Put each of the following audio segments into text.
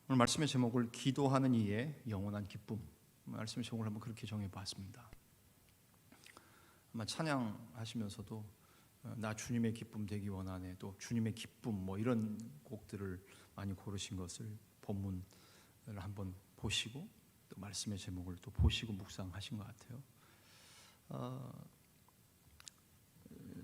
오늘 말씀의 제목을 기도하는 이의 영원한 기쁨, 말씀의 제목을 한번 그렇게 정해봤습니다. 아마 찬양하시면서도 나 주님의 기쁨 되기 원하네, 또 주님의 기쁨 이런 곡들을 많이 고르신 것을 본문을 한번 보시고 또 말씀의 제목을 또 보시고 묵상하신 것 같아요.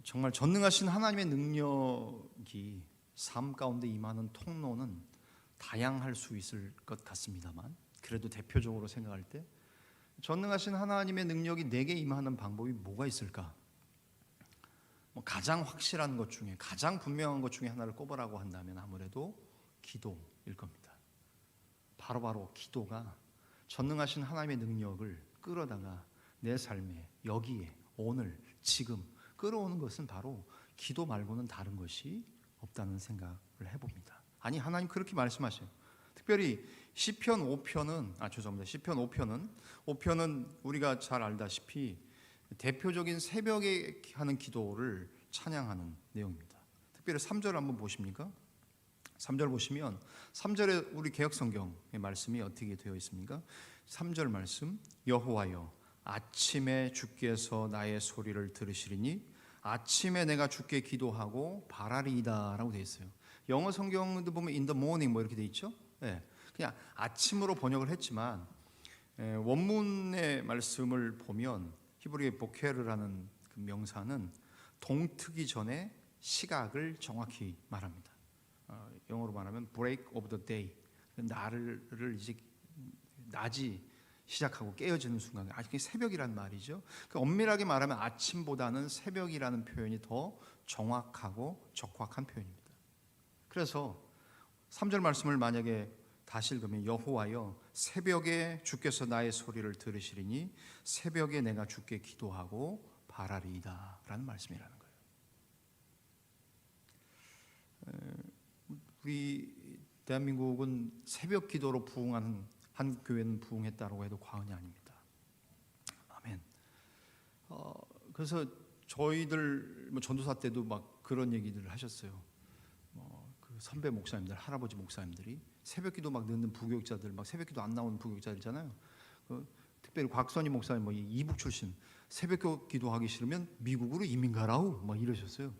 정말 전능하신 하나님의 능력이 삶 가운데 임하는 통로는 다양할 수 있을 것 같습니다만, 그래도 대표적으로 생각할 때 전능하신 하나님의 능력이 내게 임하는 방법이 뭐가 있을까? 가장 확실한 것 중에, 가장 분명한 것 중에 하나를 꼽으라고 한다면 아무래도 기도일 겁니다. 바로 기도가 전능하신 하나님의 능력을 끌어다가 내 삶에, 여기에, 오늘, 지금 끌어오는 것은 바로 기도 말고는 다른 것이 없다는 생각을 해봅니다. 아니, 하나님 그렇게 말씀하셔요. 특별히 시편 5편은 우리가 잘 알다시피 대표적인 새벽에 하는 기도를 찬양하는 내용입니다. 특별히 3절 한번 보십니까? 3절 보시면 3절에 우리 개역성경의 말씀이 어떻게 되어 있습니까? 3절 말씀, 여호와여 아침에 주께서 나의 소리를 들으시리니 아침에 내가 주께 기도하고 바라리이다 라고 되어 있어요. 영어 성경도 보면 in the morning 이렇게 되어 있죠. 그냥 아침으로 번역을 했지만 원문의 말씀을 보면 히브리의 보케르라는 그 명사는 동트기 전에 시각을 정확히 말합니다. 영어로 말하면 break of the day, 날을 이제 낮이 시작하고 깨어지는 순간, 아직 새벽이란 말이죠. 엄밀하게 말하면 아침보다는 새벽이라는 표현이 더 정확하고 적확한 표현입니다. 그래서 3절 말씀을 만약에 다시 읽으면 여호와여 새벽에 주께서 나의 소리를 들으시리니 새벽에 내가 주께 기도하고 바라리이다 라는 말씀이라는 거예요. 우리 대한민국은 새벽 기도로 부흥하는 한 교회는 부흥했다고 해도 과언이 아닙니다. 아멘. 그래서 저희들 전도사 때도 막 그런 얘기들을 하셨어요. 그 선배 목사님들, 할아버지 목사님들이 새벽기도 막 넣는 부교육자들, 막 새벽기도 안 나오는 부교육자들이잖아요. 특별히 곽선희 목사님 이북 출신, 새벽기도 하기 싫으면 미국으로 이민 가라우 막 이러셨어요.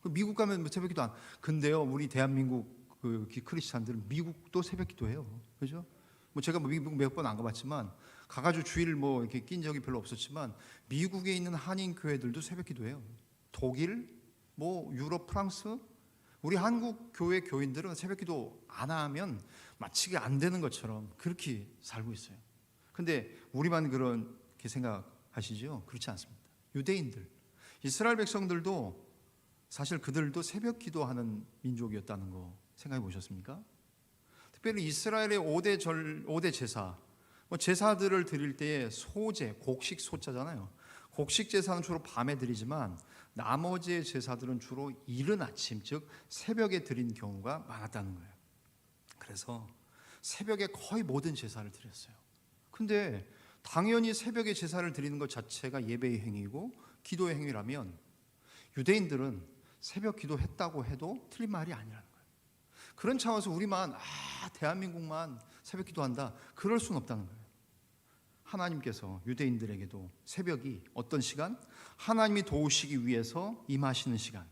미국 가면 새벽기도 안. 근데요, 우리 대한민국 그 크리스찬들은 미국도 새벽기도해요. 그죠? 제가 미국 몇 번 안 가봤지만 가가지고 주일 이렇게 낀 적이 별로 없었지만 미국에 있는 한인 교회들도 새벽기도해요. 독일, 유럽, 프랑스, 우리 한국 교회 교인들은 새벽기도 안 하면 마치 안 되는 것처럼 그렇게 살고 있어요. 근데 우리만 그렇게 생각하시죠? 그렇지 않습니다. 유대인들, 이스라엘 백성들도 사실 그들도 새벽기도하는 민족이었다는 거 생각해 보셨습니까? 특별히 이스라엘의 5대 제사, 제사들을 드릴 때에 소제, 곡식 소자잖아요. 곡식 제사는 주로 밤에 드리지만 나머지의 제사들은 주로 이른 아침, 즉 새벽에 드린 경우가 많았다는 거예요. 그래서 새벽에 거의 모든 제사를 드렸어요. 근데 당연히 새벽에 제사를 드리는 것 자체가 예배의 행위고 기도의 행위라면 유대인들은 새벽 기도했다고 해도 틀린 말이 아니라는 거예요. 그런 차원에서 우리만 대한민국만 새벽 기도한다, 그럴 수는 없다는 거예요. 하나님께서 유대인들에게도 새벽이 어떤 시간? 하나님이 도우시기 위해서 임하시는 시간,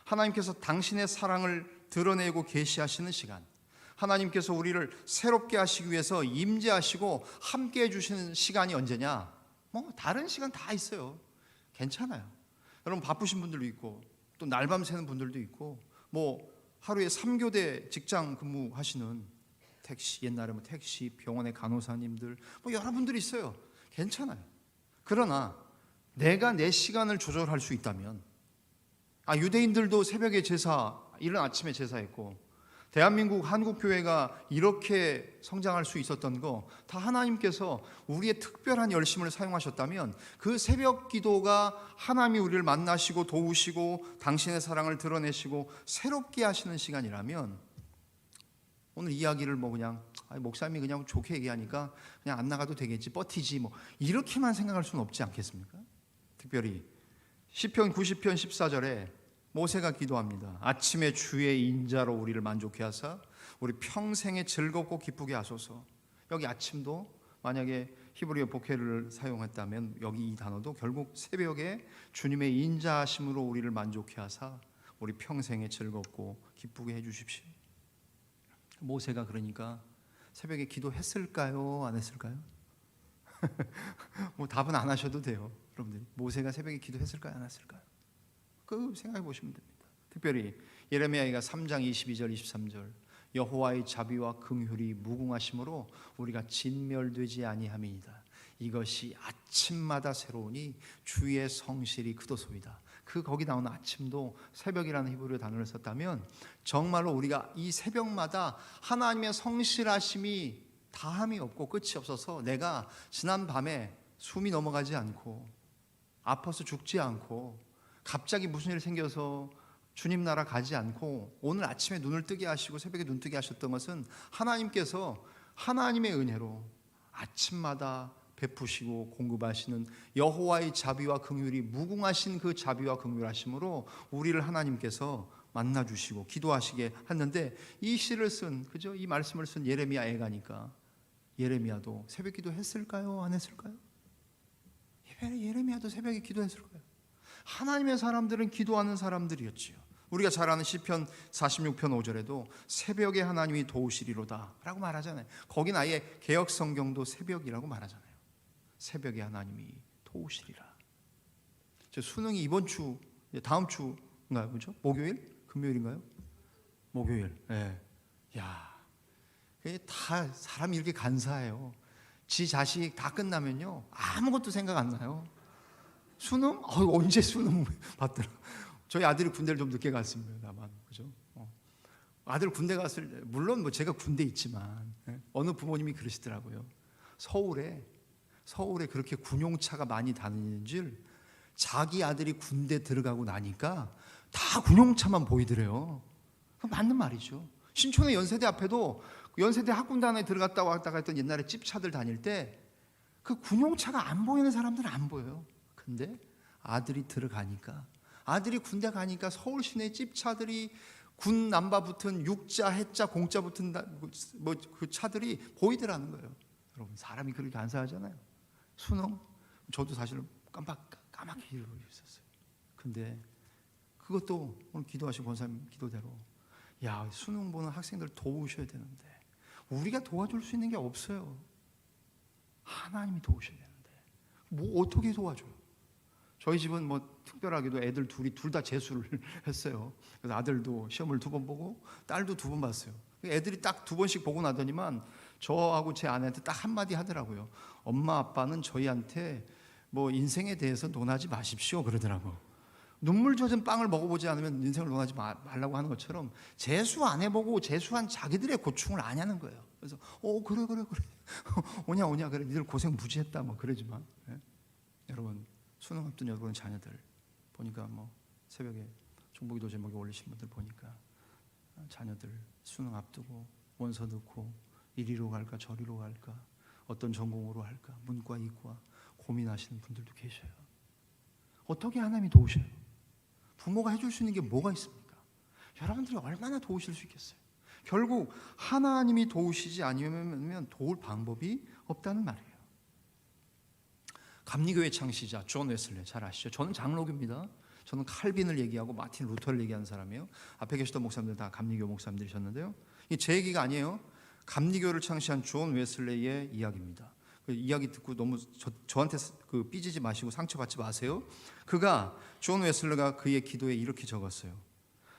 하나님께서 당신의 사랑을 드러내고 계시하시는 시간, 하나님께서 우리를 새롭게 하시기 위해서 임재하시고 함께 해주시는 시간이 언제냐? 다른 시간 다 있어요. 괜찮아요. 여러분 바쁘신 분들도 있고 또 날밤 새는 분들도 있고 하루에 3교대 직장 근무하시는 택시, 옛날에 택시, 병원의 간호사님들 여러분들이 있어요. 괜찮아요. 그러나 내가 내 시간을 조절할 수 있다면, 유대인들도 새벽에 제사, 이른 아침에 제사했고 대한민국 한국교회가 이렇게 성장할 수 있었던 거 다 하나님께서 우리의 특별한 열심을 사용하셨다면, 그 새벽 기도가 하나님이 우리를 만나시고 도우시고 당신의 사랑을 드러내시고 새롭게 하시는 시간이라면, 오늘 이야기를 그냥 목사님이 그냥 좋게 얘기하니까 그냥 안 나가도 되겠지, 버티지 이렇게만 생각할 수는 없지 않겠습니까? 특별히 시편 90편 14절에 모세가 기도합니다. 아침에 주의 인자로 우리를 만족케 하사 우리 평생에 즐겁고 기쁘게 하소서. 여기 아침도 만약에 히브리어 복해를 사용했다면 여기 이 단어도 결국 새벽에 주님의 인자하심으로 우리를 만족케 하사 우리 평생에 즐겁고 기쁘게 해주십시오. 모세가 그러니까 새벽에 기도했을까요? 안 했을까요? 뭐 답은 안 하셔도 돼요. 여러분들이 모세가 새벽에 기도했을까요? 안 했을까요? 그 생각해 보시면 됩니다. 특별히 예레미야가 3장 22절 23절 여호와의 자비와 긍휼이 무궁하심으로 우리가 진멸되지 아니함이니이다. 이것이 아침마다 새로우니 주의 성실이 크도소이다. 그 거기 나오는 아침도 새벽이라는 히브리어 단어를 썼다면 정말로 우리가 이 새벽마다 하나님의 성실하심이 다함이 없고 끝이 없어서 내가 지난 밤에 숨이 넘어가지 않고 아파서 죽지 않고 갑자기 무슨 일이 생겨서 주님 나라 가지 않고 오늘 아침에 눈을 뜨게 하시고 새벽에 눈 뜨게 하셨던 것은 하나님께서 하나님의 은혜로 아침마다 베푸시고 공급하시는 여호와의 자비와 긍휼이 무궁하신 그 자비와 긍휼하심으로 우리를 하나님께서 만나주시고 기도하시게 했는데 이 시를 쓴 그죠? 이 말씀을 쓴 예레미야 애가니까 예레미야도 새벽 기도 했을까요? 안 했을까요? 예레미야도 새벽에 기도했을까요? 하나님의 사람들은 기도하는 사람들이었지요. 우리가 잘 아는 시편 46편 5절에도 새벽에 하나님이 도우시리로다 라고 말하잖아요. 거긴 아예 개역 성경도 새벽이라고 말하잖아요. 새벽에 하나님이 도우시리라. 저 수능이 이번 주 다음 주인가요? 그죠? 목요일? 금요일인가요? 목요일. 예. 야, 그게 다 사람이 이렇게 간사해요. 지 자식 다 끝나면요 아무것도 생각 안 나요. 수능? 언제 수능 받더라. 저희 아들이 군대를 좀 늦게 갔습니다. 다만 그죠? 아들 군대 갔을 때 물론 뭐 제가 군대 있지만 어느 부모님이 그러시더라고요. 서울에 그렇게 군용차가 많이 다니는 줄 자기 아들이 군대 들어가고 나니까 다 군용차만 보이더래요. 맞는 말이죠. 신촌의 연세대 앞에도 연세대 학군단에 들어갔다 왔다 했던 옛날에 찝차들 다닐 때 그 군용차가 안 보이는 사람들은 안 보여요. 근데 아들이 들어가니까 아들이 군대 가니까 서울 시내 찝차들이 군 남바 붙은 육자, 해자, 공자 붙은 뭐 그 차들이 보이더라는 거예요. 여러분 사람이 그렇게 간사하잖아요. 수능 저도 사실 까맣게 이러고 있었어요. 근데 그것도 오늘 기도하신 권사님 기도대로 야 수능 보는 학생들 도우셔야 되는데 우리가 도와줄 수 있는 게 없어요. 하나님이 도우셔야 되는데 뭐 어떻게 도와줘요? 저희 집은 뭐 특별하게도 애들 둘 다 재수를 했어요. 그래서 아들도 시험을 2번 보고 딸도 2번 봤어요. 애들이 딱 2번씩 보고 나더니만 저하고 제 아내한테 딱 한마디 하더라고요. 엄마 아빠는 저희한테 뭐 인생에 대해서 논하지 마십시오 그러더라고. 눈물 젖은 빵을 먹어보지 않으면 인생을 논하지 말라고 하는 것처럼 재수 안 해보고 재수한 자기들의 고충을 아냐는 거예요. 그래서 그래 오냐 그래 니들 고생 무지했다 뭐 그러지만 여러분 수능 앞둔 여러분 자녀들 보니까 뭐 새벽에 종보기도 제목에 올리신 분들 보니까 자녀들 수능 앞두고 원서 넣고 이리로 갈까 저리로 갈까 어떤 전공으로 할까 문과 이과 고민하시는 분들도 계셔요. 어떻게 하나님이 도우셔요? 부모가 해줄 수 있는 게 뭐가 있습니까? 여러분들이 얼마나 도우실 수 있겠어요? 결국 하나님이 도우시지 않으면 도울 방법이 없다는 말이에요. 감리교회 창시자 존 웨슬리 잘 아시죠? 저는 장로교입니다. 저는 칼빈을 얘기하고 마틴 루터를 얘기하는 사람이에요. 앞에 계시던 목사님들 다 감리교 목사님들이셨는데요. 이게 제 얘기가 아니에요. 감리교를 창시한 존 웨슬리의 이야기입니다. 그 이야기 듣고 너무 저한테 삐지지 마시고 상처받지 마세요. 존 웨슬리가 그의 기도에 이렇게 적었어요.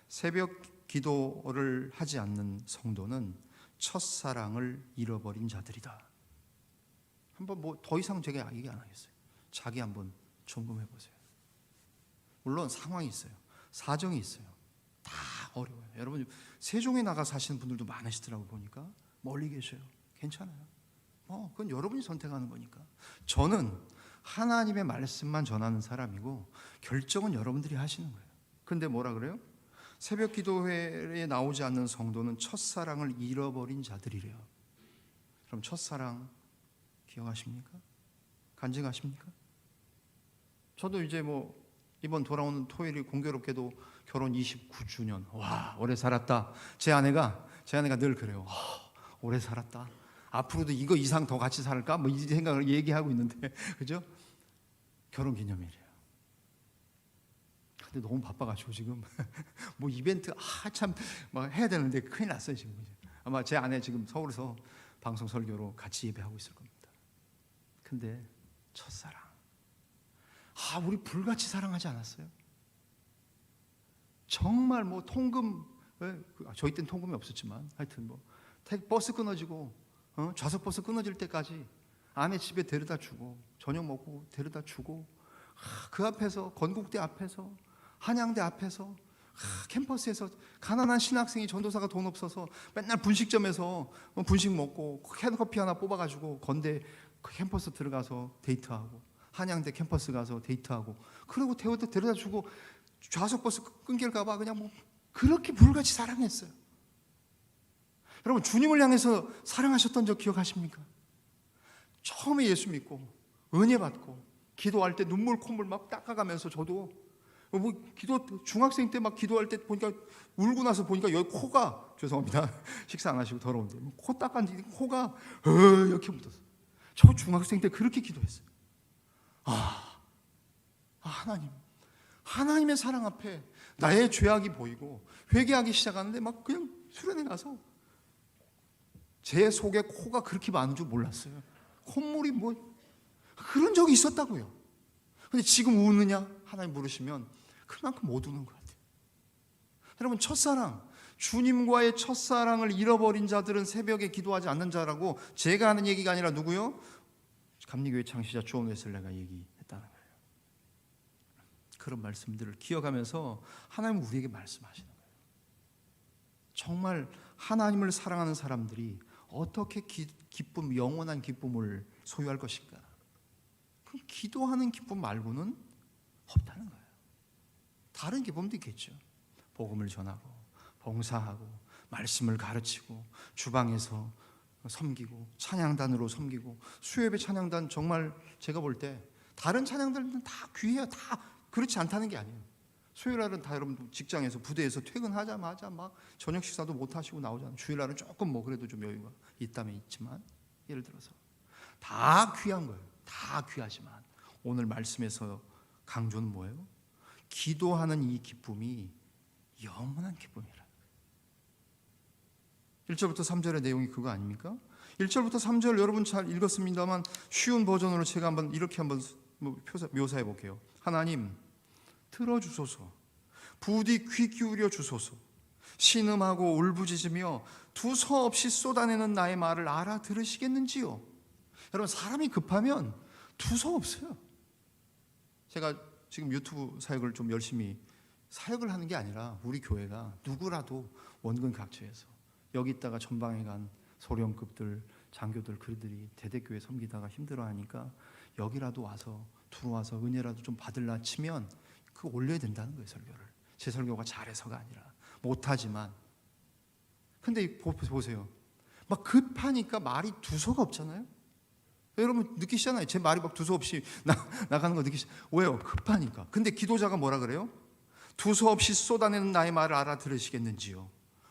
새벽 기도를 하지 않는 성도는 첫사랑을 잃어버린 자들이다. 한번 뭐 더 이상 제가 얘기 안 하겠어요. 자기 한번 점검해 보세요. 물론 상황이 있어요. 사정이 있어요. 다 어려워요. 여러분 세종에 나가 사시는 분들도 많으시더라고 보니까 멀리 계셔요. 괜찮아요. 그건 여러분이 선택하는 거니까. 저는 하나님의 말씀만 전하는 사람이고 결정은 여러분들이 하시는 거예요. 근데 뭐라 그래요? 새벽 기도회에 나오지 않는 성도는 첫사랑을 잃어버린 자들이래요. 그럼 첫사랑 기억하십니까? 간직하십니까? 저도 이제 뭐 이번 돌아오는 토요일이 공교롭게도 결혼 29주년. 와, 오래 살았다. 제 아내가 늘 그래요. 오래 살았다. 앞으로도 이거 이상 더 같이 살까? 뭐 이 생각을 얘기하고 있는데, 그죠? 결혼 기념일이에요. 근데 너무 바빠가지고 지금 뭐 이벤트 참 막 해야 되는데 큰일 났어요 지금. 아마 제 아내 지금 서울에서 방송 설교로 같이 예배하고 있을 겁니다. 근데 첫사랑, 우리 불같이 사랑하지 않았어요? 정말 뭐 통금, 저희 때는 통금이 없었지만 하여튼 뭐 버스 끊어지고 좌석 버스 끊어질 때까지 아내 집에 데려다 주고 저녁 먹고 데려다 주고, 그 앞에서 건국대 앞에서 한양대 앞에서 캠퍼스에서 가난한 신학생이 전도사가 돈 없어서 맨날 분식점에서 분식 먹고 캔커피 하나 뽑아가지고 건대 캠퍼스 들어가서 데이트하고 한양대 캠퍼스 가서 데이트하고, 그리고 데려다 주고 좌석 버스 끊길까봐 그냥 뭐 그렇게 불같이 사랑했어요. 여러분, 주님을 향해서 사랑하셨던 적 기억하십니까? 처음에 예수 믿고 은혜 받고 기도할 때 눈물 콧물 막 닦아가면서, 저도 뭐 중학생 때 막 기도할 때 보니까 울고 나서 보니까 여기 코가, 죄송합니다, 식사 안 하시고 더러운데 코 닦았는데 코가 이렇게 묻었어요. 저 중학생 때 그렇게 기도했어요. 하나님의 사랑 앞에 나의 죄악이 보이고 회개하기 시작하는데 막 그냥 수련회 가서 제 속에 코가 그렇게 많은 줄 몰랐어요. 콧물이 뭐 그런 적이 있었다고요. 근데 지금 우느냐 하나님 물으시면 그만큼 못 우는 것 같아요. 여러분, 첫사랑, 주님과의 첫사랑을 잃어버린 자들은 새벽에 기도하지 않는 자라고 제가 하는 얘기가 아니라 누구요? 감리교회 창시자 존 웨슬레가 얘기했다는 거예요. 그런 말씀들을 기억하면서 하나님은 우리에게 말씀하시는 거예요. 정말 하나님을 사랑하는 사람들이 어떻게 기쁨, 영원한 기쁨을 소유할 것인가? 그럼 기도하는 기쁨 말고는 없다는 거예요. 다른 기쁨도 있겠죠. 복음을 전하고 봉사하고 말씀을 가르치고 주방에서 섬기고 찬양단으로 섬기고, 수요예배 찬양단 정말 제가 볼 때 다른 찬양단은 다 귀해요. 다 그렇지 않다는 게 아니에요. 수요일날은 다 여러분 직장에서 부대에서 퇴근하자마자 막 저녁 식사도 못 하시고 나오잖아요. 주일날은 조금 뭐 그래도 좀 여유가 있다면 있지만, 예를 들어서 다 귀한 거예요. 다 귀하지만 오늘 말씀에서 강조는 뭐예요? 기도하는 이 기쁨이 영원한 기쁨이라. 1절부터 3절의 내용이 그거 아닙니까? 1절부터 3절 여러분 잘 읽었습니다만 쉬운 버전으로 제가 이렇게 한번 묘사해 볼게요. 하나님, 들어주소서. 부디 귀 기울여 주소서. 신음하고 울부짖으며 두서없이 쏟아내는 나의 말을 알아들으시겠는지요? 여러분, 사람이 급하면 두서 없어요. 제가 지금 유튜브 사역을 좀 열심히, 사역을 하는 게 아니라 우리 교회가 누구라도 원근 각처에서, 여기 있다가 전방에 간 소령급들, 장교들, 그들이 대대교회 섬기다가 힘들어하니까 여기라도 와서 들어와서 은혜라도 좀 받을라 치면 그거 올려야 된다는 거예요. 설교를. 제 설교가 잘해서가 아니라 못하지만. 근데 보세요, 막 급하니까 말이 두서가 없잖아요. 여러분 느끼시잖아요. 제 말이 막 두서 없이 나가는 거 느끼시잖아요. 왜요? 급하니까. 근데 기도자가 뭐라 그래요? 두서 없이 쏟아내는 나의 말을 알아들으시겠는지요?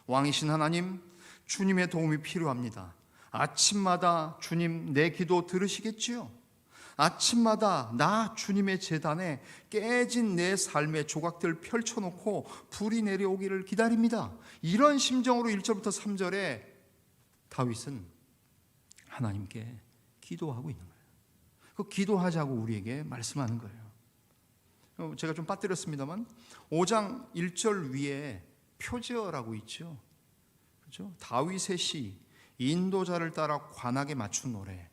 왕이신 하나님, 주님의 도움이 필요합니다. 아침마다 주님 내 기도 들으시겠지요? 아침마다 나 주님의 제단에 깨진 내 삶의 조각들 펼쳐놓고 불이 내려오기를 기다립니다. 이런 심정으로 1절부터 3절에 다윗은 하나님께 기도하고 있는 거예요. 그 기도하자고 우리에게 말씀하는 거예요. 제가 좀 빠뜨렸습니다만 5장 1절 위에 표제어라고 있죠. 그렇죠? 다윗의 시, 인도자를 따라 관악에 맞춘 노래.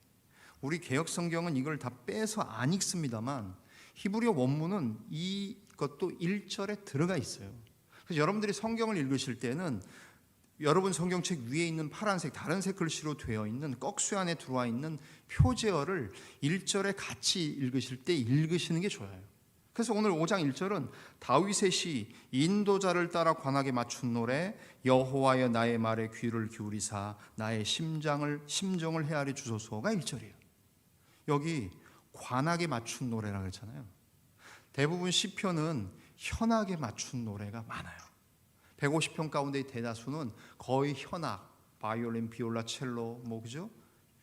우리 개역 성경은 이걸 다 빼서 안 읽습니다만 히브리어 원문은 이것도 1절에 들어가 있어요. 그래서 여러분들이 성경을 읽으실 때는 여러분 성경책 위에 있는 파란색 다른 색 글씨로 되어 있는 꺽쇠 안에 들어와 있는 표제어를 1절에 같이 읽으실 때 읽으시는 게 좋아요. 그래서 오늘 5장 1절은 다윗의 시, 인도자를 따라 관악에 맞춘 노래, 여호와여 나의 말에 귀를 기울이사 나의 심정을 헤아려 주소서가 1절이에요. 여기 관악에 맞춘 노래라고 했잖아요. 대부분 시편은 현악에 맞춘 노래가 많아요. 150편 가운데 대다수는 거의 현악, 바이올린, 비올라, 첼로, 그죠?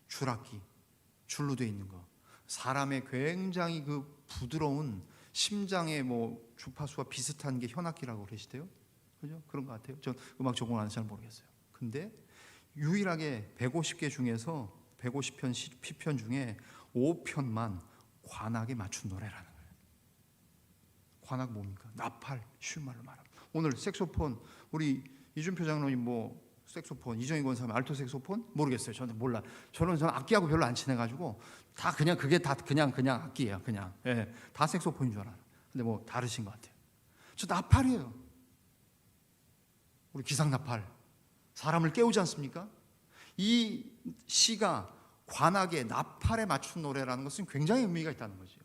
줄악기, 줄로 되어 있는 거. 사람의 굉장히 그 부드러운 심장의 주파수와 비슷한 게 현악기라고 그러시대요. 그죠? 그런 것 같아요. 전 음악 전공을 안 해서 잘 모르겠어요. 근데 유일하게 150개 중에서 150편 시편 중에 5편만 관악에 맞춘 노래라는 거예요. 관악 뭡니까? 나팔, 쉬운 말로 말하면. 오늘 색소폰, 우리 이준표 장로님 색소폰, 이정희 권사님 알토 색소폰 모르겠어요. 저는 몰라. 저는 악기하고 별로 안 친해가지고 다 그냥 그게 다 그냥 악기예요. 그냥 다 색소폰인 줄 알아요. 근데 다르신 것 같아요. 저 나팔이에요. 우리 기상나팔 사람을 깨우지 않습니까? 이 시가 관악에 나팔에 맞춘 노래라는 것은 굉장히 의미가 있다는 거죠.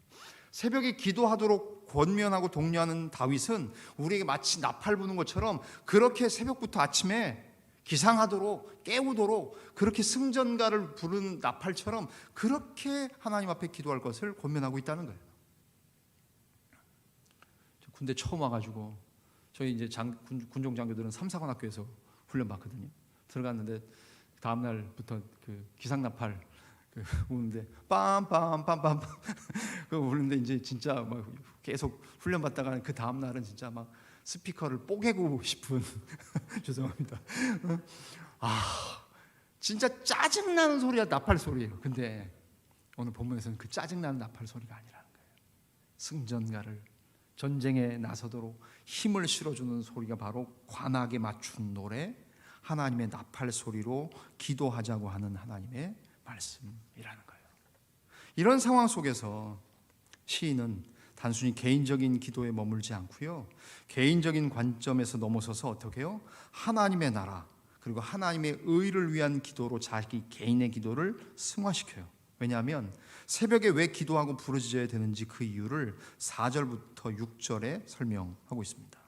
새벽에 기도하도록 권면하고 독려하는 다윗은 우리에게 마치 나팔 부는 것처럼 그렇게 새벽부터 아침에 기상하도록 깨우도록 그렇게 승전가를 부른 나팔처럼 그렇게 하나님 앞에 기도할 것을 권면하고 있다는 거예요. 군대 처음 와가지고 저희 이제 군종 장교들은 삼사관학교에서 훈련 받거든요. 들어갔는데 다음 날부터 그 기상나팔 우는데 빰빰빰빰 그 우는데 이제 진짜 계속 훈련 받다가 그 다음 날은 진짜 스피커를 뽀개고 싶은 죄송합니다. 진짜 짜증나는 소리가 나팔 소리예요. 근데 오늘 본문에서는 그 짜증나는 나팔 소리가 아니라는 거예요. 승전가를 전쟁에 나서도록 힘을 실어주는 소리가 바로 관악에 맞춘 노래, 하나님의 나팔 소리로 기도하자고 하는 하나님의 말씀이라는 거예요. 이런 상황 속에서 시인은 단순히 개인적인 기도에 머물지 않고요, 개인적인 관점에서 넘어서서 어떻게 해요? 하나님의 나라 그리고 하나님의 의를 위한 기도로 자기 개인의 기도를 승화시켜요. 왜냐하면 새벽에 왜 기도하고 부르짖어야 되는지 그 이유를 4절부터 6절에 설명하고 있습니다.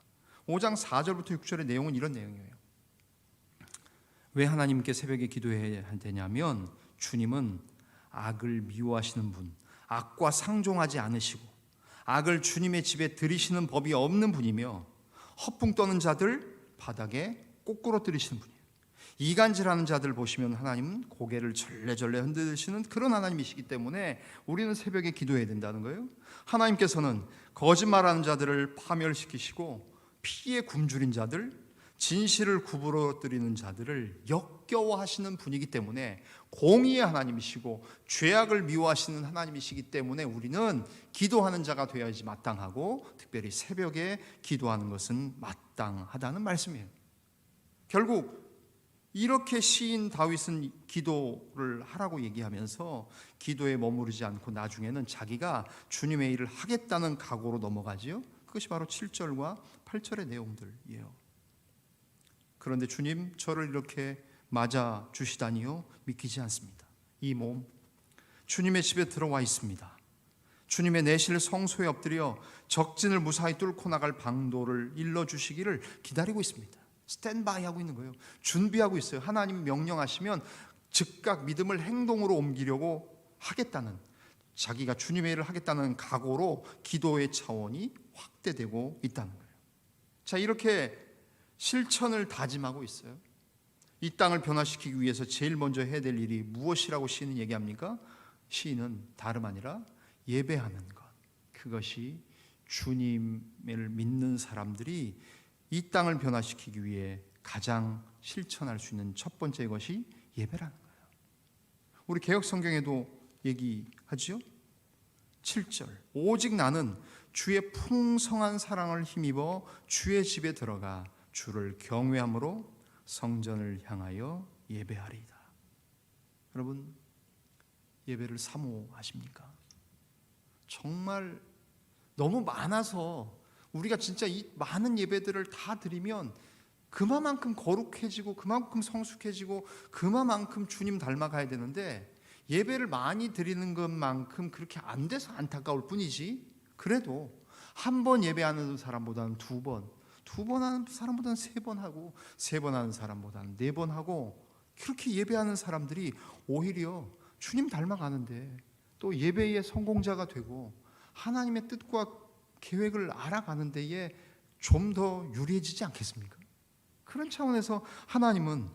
5장 4절부터 6절의 내용은 이런 내용이에요. 왜 하나님께 새벽에 기도해야 되냐면 주님은 악을 미워하시는 분, 악과 상종하지 않으시고 악을 주님의 집에 들이시는 법이 없는 분이며 허풍 떠는 자들 바닥에 꼬꾸러 들이시는 분이에요. 이간질하는 자들 보시면 하나님은 고개를 절레절레 흔드시는 그런 하나님이시기 때문에 우리는 새벽에 기도해야 된다는 거예요. 하나님께서는 거짓말하는 자들을 파멸시키시고 피에 굶주린 자들, 진실을 구부러뜨리는 자들을 역겨워하시는 분이기 때문에 공의의 하나님이시고 죄악을 미워하시는 하나님이시기 때문에 우리는 기도하는 자가 되어야지 마땅하고 특별히 새벽에 기도하는 것은 마땅하다는 말씀이에요. 결국 이렇게 시인 다윗은 기도를 하라고 얘기하면서 기도에 머무르지 않고 나중에는 자기가 주님의 일을 하겠다는 각오로 넘어가지요. 그것이 바로 7절과 8절의 내용들이에요. 그런데 주님 저를 이렇게 맞아 주시다니요? 믿기지 않습니다. 이 몸 주님의 집에 들어와 있습니다. 주님의 내실 성소에 엎드려 적진을 무사히 뚫고 나갈 방도를 일러주시기를 기다리고 있습니다. 스탠바이 하고 있는 거예요. 준비하고 있어요. 하나님 명령하시면 즉각 믿음을 행동으로 옮기려고 하겠다는, 자기가 주님의 일을 하겠다는 각오로 기도의 차원이 확대되고 있다는 거예요. 자, 이렇게 실천을 다짐하고 있어요. 이 땅을 변화시키기 위해서 제일 먼저 해야 될 일이 무엇이라고 시인은 얘기합니까? 시인은 다름 아니라 예배하는 것. 그것이 주님을 믿는 사람들이 이 땅을 변화시키기 위해 가장 실천할 수 있는 첫 번째 것이 예배라는 거예요. 우리 개역 성경에도 얘기하지요. 7절 오직 나는 주의 풍성한 사랑을 힘입어 주의 집에 들어가 주를 경외함으로 성전을 향하여 예배하리이다. 여러분 예배를 사모하십니까? 정말 너무 많아서 우리가 진짜 이 많은 예배들을 다 드리면 그만큼 거룩해지고 그만큼 성숙해지고 그만큼 주님 닮아가야 되는데 예배를 많이 드리는 것만큼 그렇게 안 돼서 안타까울 뿐이지, 그래도 한 번 예배하는 사람보다는 두 번 하는 사람보다는 세 번 하고 세 번 하는 사람보다는 네 번 하고 그렇게 예배하는 사람들이 오히려 주님 닮아가는데 또 예배의 성공자가 되고 하나님의 뜻과 계획을 알아가는 데에 좀 더 유리해지지 않겠습니까? 그런 차원에서 하나님은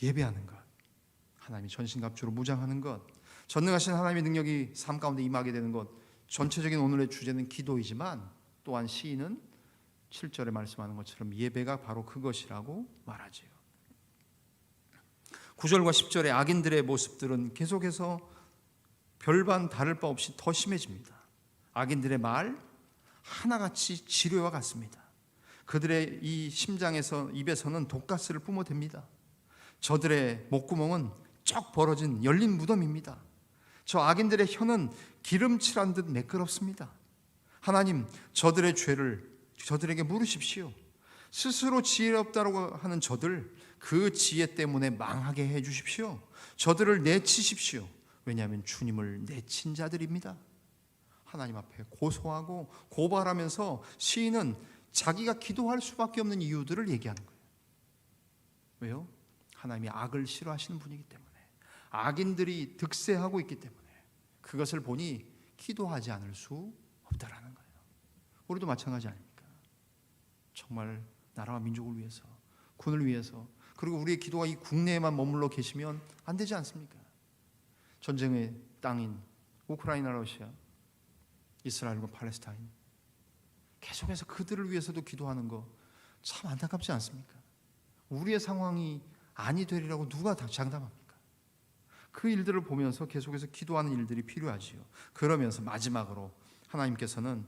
예배하는 것, 하나님이 전신갑주로 무장하는 것, 전능하신 하나님의 능력이 삶 가운데 임하게 되는 것, 전체적인 오늘의 주제는 기도이지만 또한 시인은 7절에 말씀하는 것처럼 예배가 바로 그것이라고 말하지요. 9절과 10절의 악인들의 모습들은 계속해서 별반 다를 바 없이 더 심해집니다. 악인들의 말 하나같이 지뢰와 같습니다. 그들의 이 심장에서 입에서는 독가스를 뿜어댑니다. 저들의 목구멍은 쩍 벌어진 열린 무덤입니다. 저 악인들의 혀는 기름칠한 듯 매끄럽습니다. 하나님, 저들의 죄를 저들에게 물으십시오. 스스로 지혜롭다고 하는 저들, 그 지혜 때문에 망하게 해주십시오. 저들을 내치십시오. 왜냐하면 주님을 내친 자들입니다. 하나님 앞에 고소하고 고발하면서 시인은 자기가 기도할 수밖에 없는 이유들을 얘기하는 거예요. 왜요? 하나님이 악을 싫어하시는 분이기 때문에, 악인들이 득세하고 있기 때문에 그것을 보니 기도하지 않을 수 없다라는 거예요. 우리도 마찬가지 아닙니까? 정말 나라와 민족을 위해서, 군을 위해서, 그리고 우리의 기도가 이 국내에만 머물러 계시면 안 되지 않습니까? 전쟁의 땅인 우크라이나, 러시아, 이스라엘과 팔레스타인, 계속해서 그들을 위해서도 기도하는 거 참 안타깝지 않습니까? 우리의 상황이 아니 되리라고 누가 장담합니까? 그 일들을 보면서 계속해서 기도하는 일들이 필요하지요. 그러면서 마지막으로 하나님께서는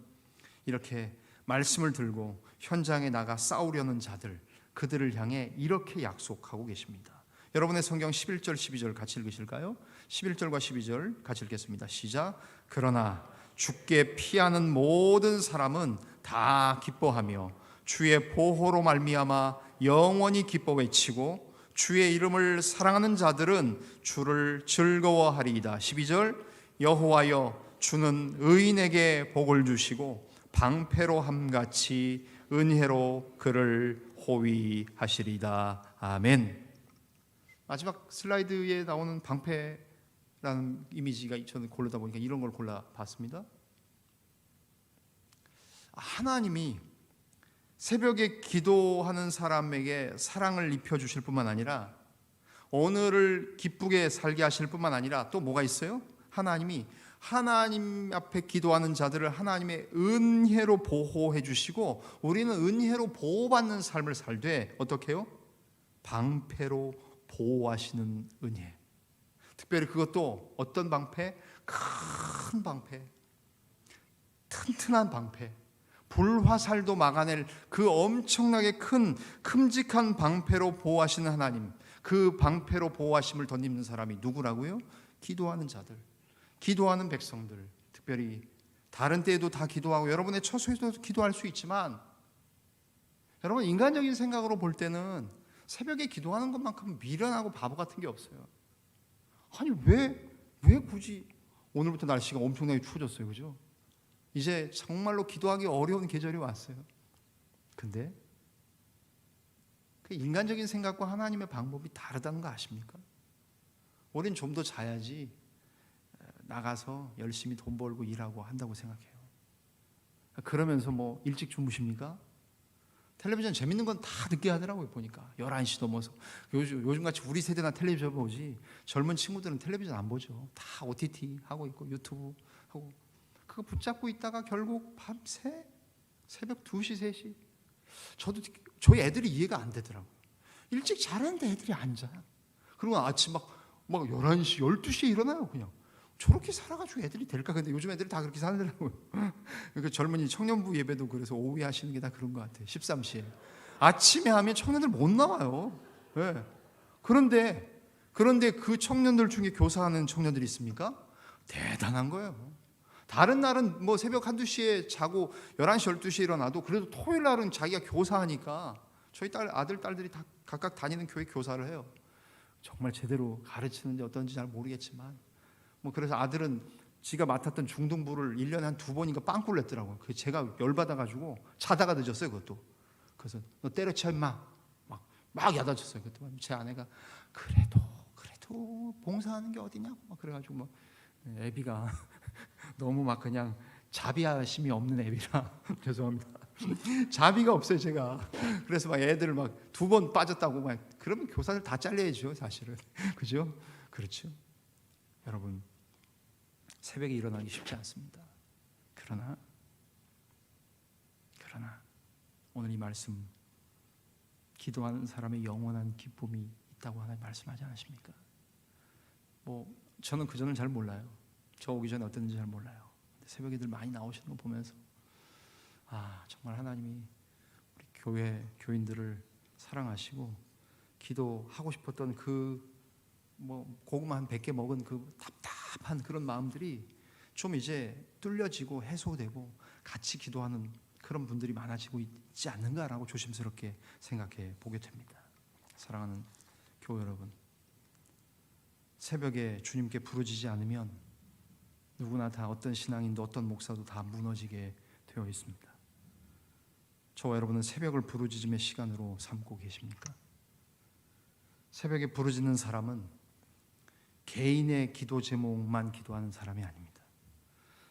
이렇게 말씀을 들고 현장에 나가 싸우려는 자들, 그들을 향해 이렇게 약속하고 계십니다. 여러분의 성경 11절 12절 같이 읽으실까요? 11절과 12절 같이 읽겠습니다. 시작. 그러나 주께 피하는 모든 사람은 다 기뻐하며 주의 보호로 말미암아 영원히 기뻐 외치고 주의 이름을 사랑하는 자들은 주를 즐거워하리이다. 12절. 여호와여, 주는 의인에게 복을 주시고 방패로 함같이 은혜로 그를 호위하시리다. 아멘. 마지막 슬라이드에 나오는 방패라는 이미지가 저는 고르다 보니까 이런 걸 골라봤습니다. 하나님이 새벽에 기도하는 사람에게 사랑을 입혀주실 뿐만 아니라 오늘을 기쁘게 살게 하실 뿐만 아니라 또 뭐가 있어요? 하나님이 하나님 앞에 기도하는 자들을 하나님의 은혜로 보호해 주시고 우리는 은혜로 보호받는 삶을 살되 어떻게 해요? 방패로 보호하시는 은혜. 특별히 그것도 어떤 방패? 큰 방패, 튼튼한 방패, 불화살도 막아낼 그 엄청나게 큰 큼직한 방패로 보호하시는 하나님, 그 방패로 보호하심을 덧입는 사람이 누구라고요? 기도하는 자들, 기도하는 백성들. 특별히 다른 때에도 다 기도하고 여러분의 처소에도 기도할 수 있지만 여러분 인간적인 생각으로 볼 때는 새벽에 기도하는 것만큼 미련하고 바보 같은 게 없어요. 아니 왜 굳이 오늘부터 날씨가 엄청나게 추워졌어요, 그죠? 이제 정말로 기도하기 어려운 계절이 왔어요. 근데 그 인간적인 생각과 하나님의 방법이 다르다는 거 아십니까? 우린 좀 더 자야지 나가서 열심히 돈 벌고 일하고 한다고 생각해요. 그러면서 뭐 일찍 주무십니까? 텔레비전 재밌는 건 다 늦게 하더라고요. 보니까 11시 넘어서. 요즘같이 우리 세대나 텔레비전 보지 젊은 친구들은 텔레비전 안 보죠. 다 OTT 하고 있고 유튜브 하고 그거 붙잡고 있다가 결국 밤새 새벽 2시 3시. 저희 애들이 이해가 안 되더라고요. 일찍 자라는데 애들이 안 자. 그리고 아침 막 11시 12시에 일어나요. 그냥 저렇게 살아가지고 애들이 될까? 근데 요즘 애들이 다 그렇게 살더라고요. 그러니까 젊은이 청년부 예배도 그래서 오후에 하시는 게 다 그런 것 같아요. 13시에 아침에 하면 청년들 못 나와요. 네. 그런데 그 청년들 중에 교사하는 청년들이 있습니까? 대단한 거예요. 다른 날은 뭐 새벽 1-2시에 자고 11시 12시에 일어나도 그래도 토요일 날은 자기가 교사하니까 저희 아들 딸들이 다 각각 다니는 교회 교사를 해요. 정말 제대로 가르치는지 어떤지 잘 모르겠지만 뭐 그래서 아들은 지가 맡았던 중등부를 1년에 한 2번인가 빵꾸를 냈더라고요. 그래서 제가 열받아가지고 자다가 늦었어요. 그것도. 그래서 너 때려쳐 임마 막 야단쳤어요. 그때 제 아내가 그래도 봉사하는 게 어디냐고 막 그래가지고 막 애비가 너무 막 그냥 자비하심이 없는 앱이라 죄송합니다. 자비가 없어요 제가. 그래서 막 애들 막 2번 빠졌다고 막 그러면 교사들 다 잘려야죠 사실은. 그죠? 그렇죠. 여러분 새벽에 일어나기 쉽지 않습니다. 그러나 오늘 이 말씀 기도하는 사람의 영원한 기쁨이 있다고 하나님 말씀하지 않으십니까? 저는 그전을 잘 몰라요. 저 오기 전에 어땠는지 잘 몰라요. 근데 새벽에들 많이 나오시는 거 보면서 정말 하나님이 우리 교회 교인들을 사랑하시고 기도하고 싶었던 고구마 한 100개 먹은 그 답답한 그런 마음들이 좀 이제 뚫려지고 해소되고 같이 기도하는 그런 분들이 많아지고 있지 않는가라고 조심스럽게 생각해 보게 됩니다. 사랑하는 교회 여러분, 새벽에 주님께 부르짖지 않으면 누구나 다 어떤 신앙인도 어떤 목사도 다 무너지게 되어 있습니다. 저와 여러분은 새벽을 부르짖음의 시간으로 삼고 계십니까? 새벽에 부르짖는 사람은 개인의 기도 제목만 기도하는 사람이 아닙니다.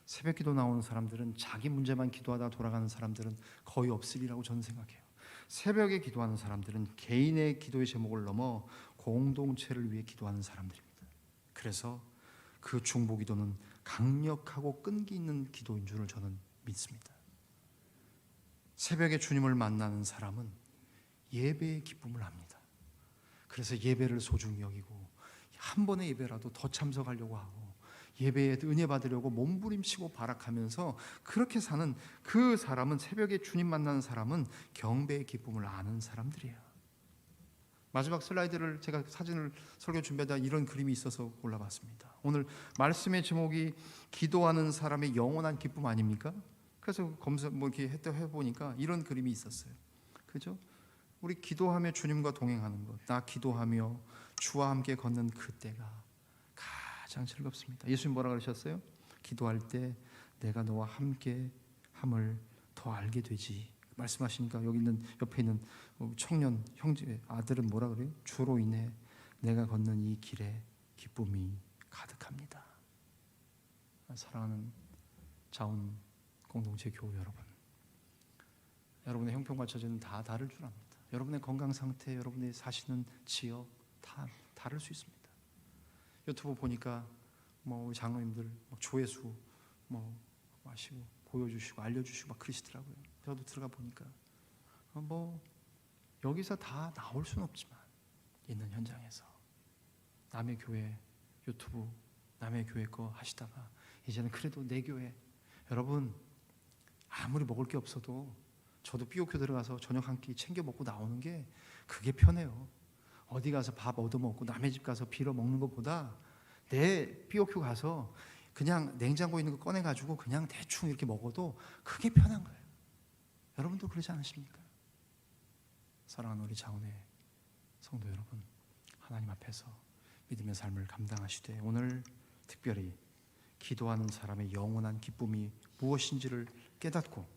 새벽 기도 나오는 사람들은 자기 문제만 기도하다 돌아가는 사람들은 거의 없으리라고 저는 생각해요. 새벽에 기도하는 사람들은 개인의 기도의 제목을 넘어 공동체를 위해 기도하는 사람들입니다. 그래서 그 중보 기도는 강력하고 끈기 있는 기도인 줄을 저는 믿습니다. 새벽에 주님을 만나는 사람은 예배의 기쁨을 압니다. 그래서 예배를 소중히 여기고 한 번의 예배라도 더 참석하려고 하고 예배에 은혜 받으려고 몸부림치고 발악하면서 그렇게 사는 그 사람은, 새벽에 주님 만나는 사람은 경배의 기쁨을 아는 사람들이에요. 마지막 슬라이드를 제가 사진을 설교 준비하다 이런 그림이 있어서 골라봤습니다. 오늘 말씀의 제목이 기도하는 사람의 영원한 기쁨 아닙니까? 그래서 검색 이렇게 해보니까 이런 그림이 있었어요. 그죠? 우리 기도하며 주님과 동행하는 것, 나 기도하며 주와 함께 걷는 그때가 가장 즐겁습니다. 예수님 뭐라 그러셨어요? 기도할 때 내가 너와 함께 함을 더 알게 되지 말씀하시니까 여기 있는 옆에 있는 청년 형제 아들은 뭐라 그래요? 주로 인해 내가 걷는 이 길에 기쁨이 가득합니다. 사랑하는 자원 공동체 교우 여러분, 여러분의 형편과 처지는 다 다를 줄 압니다. 여러분의 건강 상태, 여러분의 사시는 지역 다 다를 수 있습니다. 유튜브 보니까 우리 장로님들 조회수 마시고 보여주시고 알려주시고 막 그러시더라고요. 저도 들어가 보니까 여기서 다 나올 수는 없지만 있는 현장에서 남의 교회 유튜브 남의 교회 거 하시다가 이제는 그래도 내 교회, 여러분 아무리 먹을 게 없어도 저도 삐오큐 들어가서 저녁 한 끼 챙겨 먹고 나오는 게 그게 편해요. 어디 가서 밥 얻어먹고 남의 집 가서 빌어 먹는 것보다 내 삐오큐 가서 그냥 냉장고에 있는 거 꺼내가지고 그냥 대충 이렇게 먹어도 그게 편한 거예요. 여러분도 그러지 않으십니까? 사랑하는 우리 자원의 성도 여러분, 하나님 앞에서 믿음의 삶을 감당하시되 오늘 특별히 기도하는 사람의 영원한 기쁨이 무엇인지를 깨닫고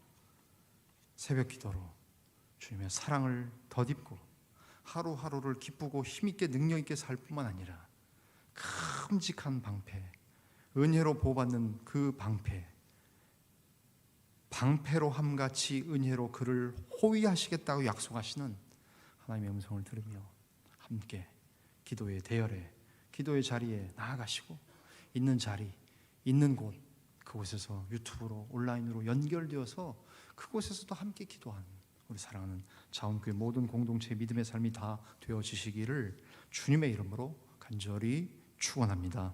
새벽 기도로 주님의 사랑을 덧입고 하루하루를 기쁘고 힘있게 능력있게 살 뿐만 아니라 큼직한 방패, 은혜로 보호받는 그 방패로 함같이 은혜로 그를 호위하시겠다고 약속하시는 하나님의 음성을 들으며 함께 기도의 대열에, 기도의 자리에 나아가시고 있는 자리, 있는 곳, 그곳에서 유튜브로 온라인으로 연결되어서 그곳에서도 함께 기도하는 우리 사랑하는 자원교회 모든 공동체의 믿음의 삶이 다 되어지시기를 주님의 이름으로 간절히 축원합니다.